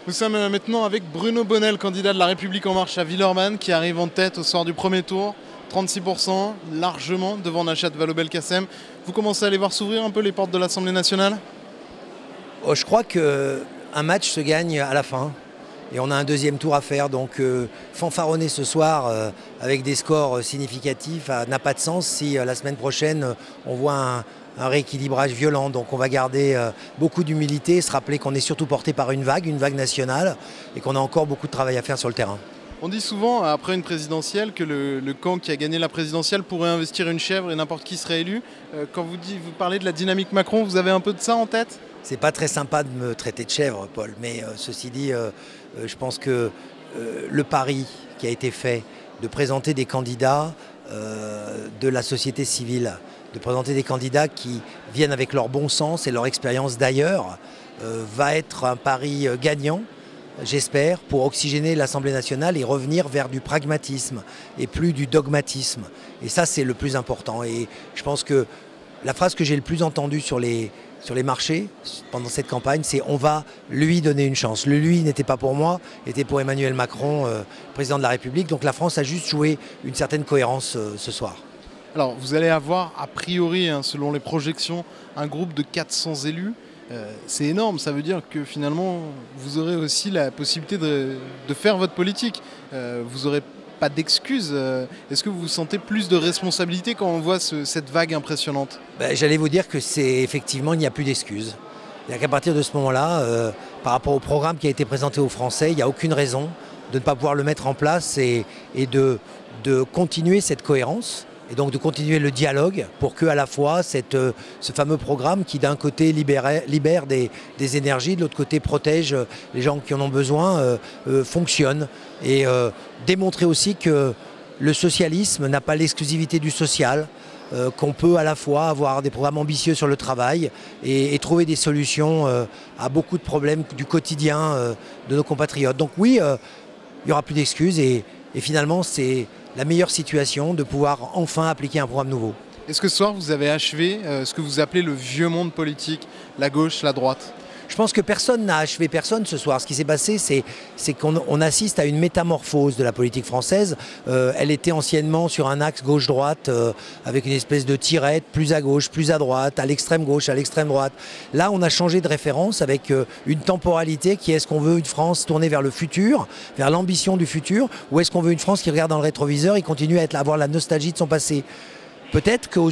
Nous sommes maintenant avec Bruno Bonnell, candidat de La République En Marche à Villeurbanne, qui arrive en tête au soir du premier tour. 36%, largement devant Najat Vallaud-Belkacem. Vous commencez à aller voir s'ouvrir un peu les portes de l'Assemblée nationale? Je crois qu'un match se gagne à la fin. Et on a un deuxième tour à faire. Donc fanfaronner ce soir avec des scores significatifs n'a pas de sens si la semaine prochaine on voit un rééquilibrage violent. Donc on va garder beaucoup d'humilité, se rappeler qu'on est surtout porté par une vague nationale, et qu'on a encore beaucoup de travail à faire sur le terrain. On dit souvent, après une présidentielle, que le camp qui a gagné la présidentielle pourrait investir une chèvre et n'importe qui serait élu. Quand vous parlez de la dynamique Macron, vous avez un peu de ça en tête? C'est pas très sympa de me traiter de chèvre, Paul, mais ceci dit, je pense que le pari qui a été fait de présenter des candidats de la société civile, de présenter des candidats qui viennent avec leur bon sens et leur expérience d'ailleurs, va être un pari gagnant, j'espère, pour oxygéner l'Assemblée nationale et revenir vers du pragmatisme et plus du dogmatisme. Et ça, c'est le plus important. Et je pense que la phrase que j'ai le plus entendue sur les marchés pendant cette campagne, c'est « on va lui donner une chance ». Le « lui » n'était pas pour moi, était pour Emmanuel Macron, président de la République. Donc la France a juste joué une certaine cohérence ce soir. Alors vous allez avoir, a priori, selon les projections, un groupe de 400 élus. C'est énorme, ça veut dire que finalement vous aurez aussi la possibilité de faire votre politique. Vous n'aurez pas d'excuses. Est-ce que vous sentez plus de responsabilité quand on voit cette vague impressionnante? J'allais vous dire que c'est effectivement, il n'y a plus d'excuses. C'est-à-dire qu'à partir de ce moment-là, par rapport au programme qui a été présenté aux Français, il n'y a aucune raison de ne pas pouvoir le mettre en place et de continuer cette cohérence. Et donc de continuer le dialogue pour que à la fois ce fameux programme qui d'un côté libère des énergies, de l'autre côté protège les gens qui en ont besoin, fonctionne. Et démontrer aussi que le socialisme n'a pas l'exclusivité du social, qu'on peut à la fois avoir des programmes ambitieux sur le travail et trouver des solutions à beaucoup de problèmes du quotidien de nos compatriotes. Donc oui, il n'y aura plus d'excuses et finalement c'est la meilleure situation de pouvoir enfin appliquer un programme nouveau. Est-ce que ce soir vous avez achevé ce que vous appelez le vieux monde politique, la gauche, la droite? Je pense que personne n'a achevé personne ce soir. Ce qui s'est passé, c'est qu'on assiste à une métamorphose de la politique française. Elle était anciennement sur un axe gauche-droite, avec une espèce de tirette, plus à gauche, plus à droite, à l'extrême gauche, à l'extrême droite. Là, on a changé de référence avec une temporalité qui est: est-ce qu'on veut une France tournée vers le futur, vers l'ambition du futur, ou est-ce qu'on veut une France qui regarde dans le rétroviseur et continue à avoir la nostalgie de son passé? Peut-être qu'au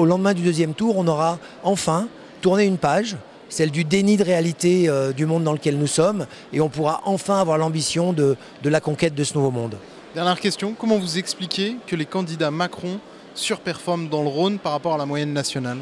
lendemain du deuxième tour, on aura enfin tourné une page, celle du déni de réalité du monde dans lequel nous sommes, et on pourra enfin avoir l'ambition de la conquête de ce nouveau monde. Dernière question, comment vous expliquez que les candidats Macron surperforment dans le Rhône par rapport à la moyenne nationale?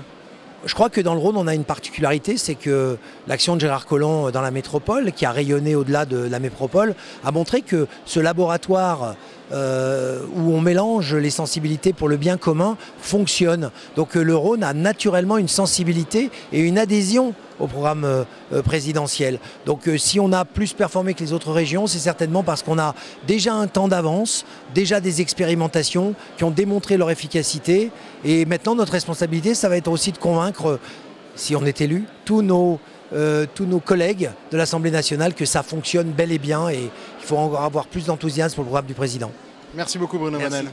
Je crois que dans le Rhône, on a une particularité, c'est que l'action de Gérard Collomb dans la métropole, qui a rayonné au-delà de la métropole, a montré que ce laboratoire où on mélange les sensibilités pour le bien commun fonctionne. Donc le Rhône a naturellement une sensibilité et une adhésion au programme présidentiel. Donc si on a plus performé que les autres régions, c'est certainement parce qu'on a déjà un temps d'avance, déjà des expérimentations qui ont démontré leur efficacité. Et maintenant, notre responsabilité, ça va être aussi de convaincre, si on est élu, tous nos collègues de l'Assemblée nationale que ça fonctionne bel et bien, et il faut encore avoir plus d'enthousiasme pour le programme du président. Merci beaucoup Bruno Bonnell.